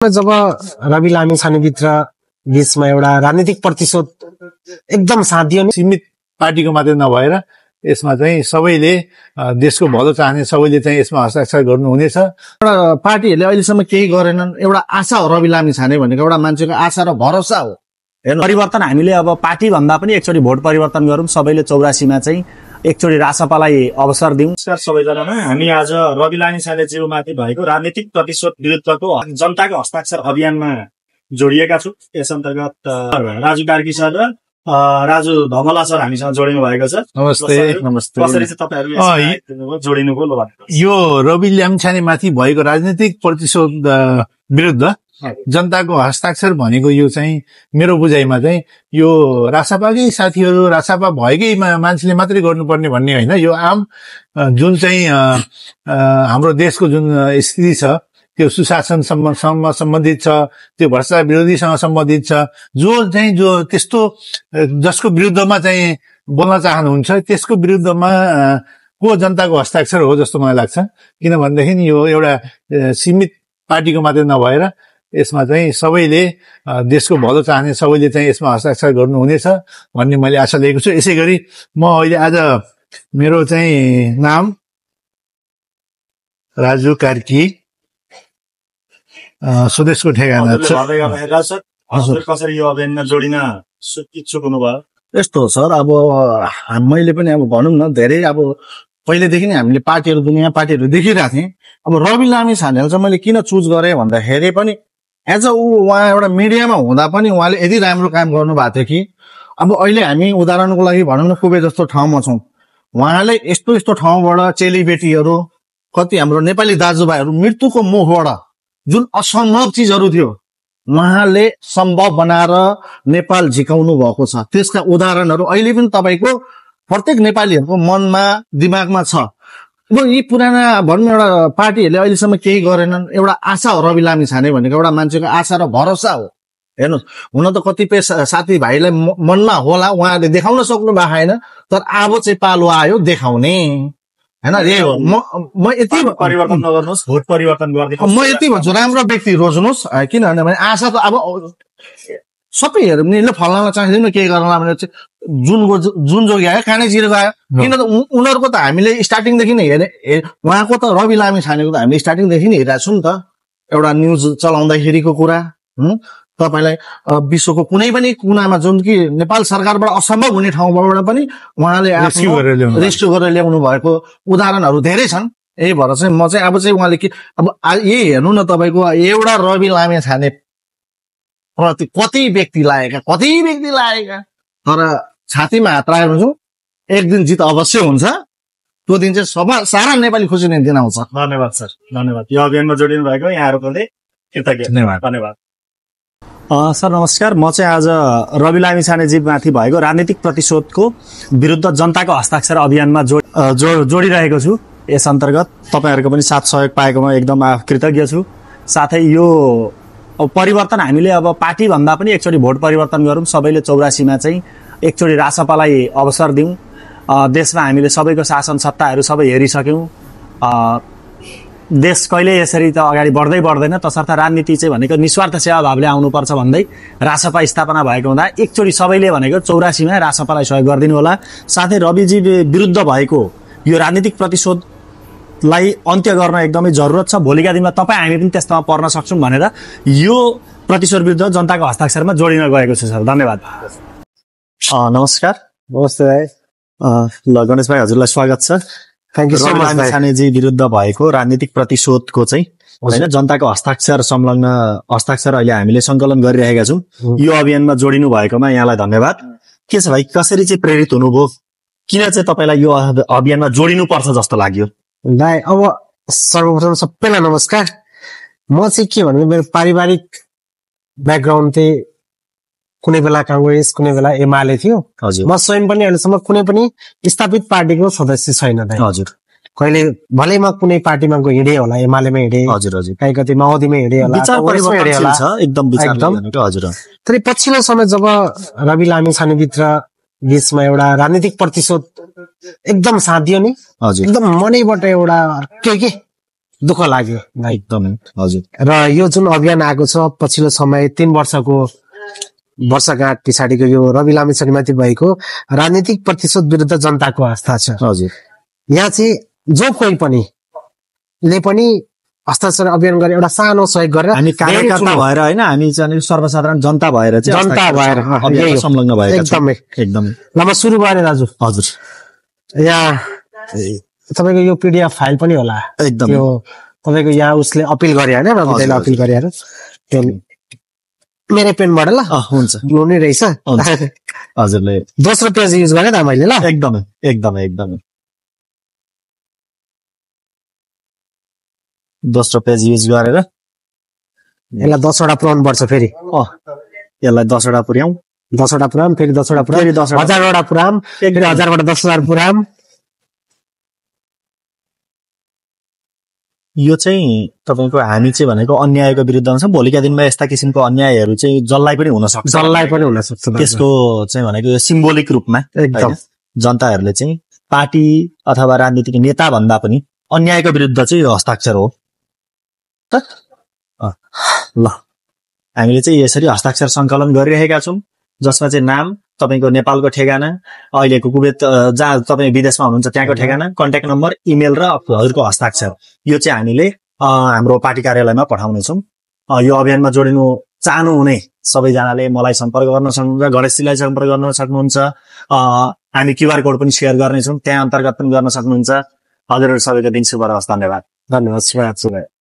जब रवि लामिछानेभित्र बीचमा एउटा राजनीतिक प्रतिशोध एकदम साधियो नि। सीमित पार्टीको मात्रै नभएर यसमा चाहिँ सबैले देशको भलो चाहने सबैले चाहिँ यसमा हस्ताक्षर गर्नुहुनेछ। एउटा पार्टीहरूले अहिलेसम्म केही गरेनन्। एउटा आशा हो रवि लामिछाने भनेको एउटा मान्छेको आशा र भरोसा हो। हेर्नु परिवर्तन हामीले अब पार्टी भन्दा पनि एकचोटि भोट परिवर्तन गरौँ। सबैले 84 चाहिँ एकचोटि रासपालाई अवसर दिउँ। नमस्कार सबैजनालाई। हामी आज रवि लामिछानेज्यूमाथि भएको राजनीतिक प्रतिशोध विरुद्धको जनताको हस्ताक्षर अभियानमा जोडिएका छौँ। यस अन्तर्गत राजु कार्की सर र राजु धमला सर हामीसँग जोडिनु भएको छ। नमस्ते। नमस्ते। कसरी चाहिँ तपाईँहरू जोडिनुको लो यो रवि लामिछानेमाथि भएको राजनीतिक प्रतिशोध विरुद्ध जनताको हस्ताक्षर भनेको यो चाहिँ मेरो बुझाइमा चाहिँ यो रासपाकै साथीहरू रासपा भएकै मान्छेले मात्रै गर्नुपर्ने भन्ने होइन। यो आम जुन चाहिँ हाम्रो देशको जुन स्थिति छ त्यो सुशासनसम्म सम्बन्धित छ, त्यो भ्रष्टाचार विरोधीसँग सम्बन्धित छ। जो त्यस्तो जसको विरुद्धमा चाहिँ बोल्न चाहनुहुन्छ त्यसको विरुद्धमा को जनताको हस्ताक्षर हो जस्तो मलाई लाग्छ। किनभनेदेखि यो एउटा सीमित पार्टीको मात्रै नभएर यसमा चाहिँ सबैले देशको भलो चाहने सबैले चाहिँ यसमा हस्ताक्षर गर्नुहुनेछ भन्ने मैले आशा लिएको छु। यसै गरी म अहिले आज मेरो चाहिँ नाम राजु कार्की स्वदेशको ठेगाना छ। कसरी यो अभियानमा जोडिन इच्छुक हुनुभयो? यस्तो सर, अब मैले पनि अब भनौँ न धेरै अब पहिलेदेखि नै हामीले पार्टीहरू दुनियाँ पार्टीहरू देखिरहेको थिएँ। अब रवि लामिछानेलाई चाहिँ मैले किन चुज गरेँ भन्दाखेरि पनि एज अ उहाँ एउटा मिडियामा हुँदा पनि उहाँले यति राम्रो काम गर्नुभएको थियो कि अब अहिले हामी उदाहरणको लागि भनौँ न कुबे जस्तो ठाउँमा छौँ। उहाँले यस्तो यस्तो ठाउँबाट चेलीबेटीहरू कति हाम्रो नेपाली दाजुभाइहरू मृत्युको मुखबाट जुन असम्भव चिजहरू थियो उहाँले सम्भव बनाएर नेपाल झिकाउनु भएको छ। त्यसका उदाहरणहरू अहिले पनि तपाईँको प्रत्येक नेपालीहरूको मनमा दिमागमा छ। अब यी पुराना भनौँ एउटा पार्टीहरूले अहिलेसम्म केही गरेनन्। एउटा आशा हो रवि लामिछाने भनेको एउटा मान्छेको आशा र भरोसा हो। हेर्नुहोस्, हुन त कतिपय साथीभाइलाई मनमा होला उहाँहरूले देखाउन सक्नु भएको छैन, तर अब चाहिँ पालो आयो देखाउने होइन। यही हो। म यति परिवर्तन नगर्नुहोस्, भोट परिवर्तन गरिदिनुहोस्। म यति भन्छु, राम्रो व्यक्ति रोज्नुहोस्। किनभने आशा त अब सबै हेरौँ नि, फलाना चाहिँदैन केही गर्नला भने चाहिँ जुन जोगी आयो कानै चिरेको आयो। किन त उनीहरूको त हामीले स्टार्टिङदेखि नै हेरे। उहाँको त रवि लामिछानेको त हामीले स्टार्टिङदेखि नै हेरेको छौँ नि त। एउटा न्युज चलाउँदाखेरिको कुरा तपाईँलाई विश्वको कुनै पनि कुनामा जुन कि नेपाल सरकारबाट असम्भव हुने ठाउँबाट पनि उहाँले रेस्क्यु गरेर ल्याउनु भएको उदाहरणहरू धेरै छन्। यही भएर चाहिँ म चाहिँ अब चाहिँ उहाँले के अब यही हेर्नु न तपाईँको एउटा रवि लामिछाने प्रति कति व्यक्ति लागेका तर छातीमा हात राखेर हुन्छौँ। एक दिन जित अवश्य हुन्छ। त्यो दिन चाहिँ सारा नेपाली खुसी नै दिन आउँछ। धन्यवाद सर, धन्यवाद। यो अभियानमा जोडिनु भएको यहाँहरूप्रति कृतज्ञ। धन्यवाद। सर नमस्कार। म चाहिँ आज रवि लामिछानेजीमाथि भएको राजनीतिक प्रतिशोधको विरुद्ध जनताको हस्ताक्षर अभियानमा जोडिरहेको छु। यस अन्तर्गत तपाईँहरूको पनि साथ सहयोग पाएकोमा एकदम कृतज्ञ छु। साथै यो परिवर्तन हामीले अब पार्टी भन्दा पनि एकचोटि भोट परिवर्तन गरौँ। सबैले 84 चाहिँ एकचोटि रासपालाई अवसर दिउँ। देशमा हामीले सबैको शासन सत्ताहरू सबै हेरिसक्यौँ। देश कहिले यसरी त अगाडि बढ्दैन। तसर्थ राजनीति चाहिँ भनेको निस्वार्थ सेवा भावले आउनुपर्छ भन्दै रासपा स्थापना भएको हुँदा एकचोटि सबैले भनेको 84 रासपालाई सहयोग गरिदिनु होला। साथै रविजी विरुद्ध भएको यो राजनीतिक प्रतिशोधलाई अन्त्य गर्न एकदमै जरुरत छ। भोलिका दिनमा तपाईँ हामी पनि त्यस्तोमा पर्न सक्छौँ भनेर यो प्रतिशोध विरुद्ध जनताको हस्ताक्षरमा जोडिन गएको छु सर। धन्यवाद। नमस्कार। नमस्ते भाइ। ल गणेश भाइ, हजुरलाई स्वागत छ। Thank you so much. लामिछानेजी विरुद्ध भएको राजनीतिक प्रतिशोधको चाहिँ होइन जनताको हस्ताक्षर संलग्न हस्ताक्षर अहिले हामीले सङ्कलन गरिरहेका छौँ। यो अभियानमा जोडिनु भएकोमा यहाँलाई धन्यवाद। के छ भाइ, कसरी चाहिँ प्रेरित हुनुभयो? किन चाहिँ तपाईँलाई यो अभियानमा जोडिनुपर्छ जस्तो लाग्यो? भाइ अब सर्वप्रथम सबैलाई नमस्कार। म चाहिँ के भन्नु, मेरो पारिवारिक ब्याकग्राउन्ड चाहिँ कुनै बेला काङ्ग्रेस कुनै बेला एमाले थियो। हजुर। म स्वयं पनि अहिलेसम्म कुनै पनि स्थापित पार्टीको सदस्य छैन। हजुर। कहिले भले म कुनै पार्टीमा हिँडे होला, एमालेमा हिँडे, हजुर हजुर, कहीँ कति माओवादीमा हिँडे होला, एकदम। हजुर। तर पछिल्लो समय जब रवि लामिछानेभित्र बीचमा एउटा राजनीतिक प्रतिशोध एकदम साधियो नि, एकदम मनैबाट एउटा के दुःख लाग्यो भाइ। एकदमै हजुर। र यो जुन अभियान आएको छ पछिल्लो समय 3 वर्षको वर्षगाँठ पछाडिको यो रवि लामिछानेमाथि भएको राजनीतिक प्रतिशोध विरुद्ध जनताको आस्था छ। हजुर। यहाँ चाहिँ जो कोही पनि ले पनि हस्ताक्षर अभियान गरेर एउटा सानो सहयोग गरेर हामी कार्यकर्ता भएर होइन, हामी चाहिँ सर्वसाधारण जनता भएर चाहिँ जनता भएर अभियानमा संलग्न भएका छौँ। एकदमै ल म सुरु गरेँ दाजु। हजुर। यहाँ तपाईँको यो पिडिएफ फाइल पनि होला एकदम यो तपाईँको यहाँ उसले अपिल गरे होइन, रविदाइले अपिल गरे होइन, त्यो मेरै पेनबाट ल हुन्छ लोनै रहेछ। हजुरले दोस्रो पेज युज गरेँ त मैले ल। एकदमै एकदमै एकदमै दोस्रो पेज युज गरेर यसलाई 10 वटा पुऱ्याउनु पर्छ। फेरि यसलाई 10 वटा पुर्याउँ, 10 वटा पुराम, फेरि 10 वटा पुराम, 1000 वटा पुराम, फेरि 1000 बाट 10,000 पुराम। यो चाहिँ तपाईँको हामी चाहिँ भनेको अन्यायको विरुद्धमा छ। भोलिका दिनमा यस्ता किसिमको अन्यायहरू चाहिँ जसलाई पनि हुन सक्छ, जसलाई पनि हुन सक्छ। त्यसको चाहिँ भनेको सिम्बोलिक रूपमा एकदम जनताहरूले चाहिँ पार्टी अथवा राजनीतिक नेता भन्दा पनि अन्यायको विरुद्ध चाहिँ यो हस्ताक्षर हो। ल हामीले चाहिँ यसरी हस्ताक्षर सङ्कलन गरिरहेका छौँ, जसमा चाहिँ नाम, तपाईँको नेपालको ठेगाना, अहिलेको कुवेत जहाँ तपाईँ विदेशमा हुनुहुन्छ त्यहाँको ठेगाना, कन्ट्याक्ट नम्बर, इमेल र हजुरको हस्ताक्षर, यो चाहिँ हामीले हाम्रो पार्टी कार्यालयमा पठाउनेछौँ। यो अभियानमा जोडिनु चाहनुहुने सबैजनाले मलाई सम्पर्क गर्न सक्नुहुन्छ, गणेशजीलाई सम्पर्क गर्न सक्नुहुन्छ। हामी क्युआर कोड पनि सेयर गर्नेछौँ, त्यहाँ अन्तर्गत पनि गर्न सक्नुहुन्छ। हजुरहरू सबैको दिन शुभ रहोस्। धन्यवाद। धन्यवाद।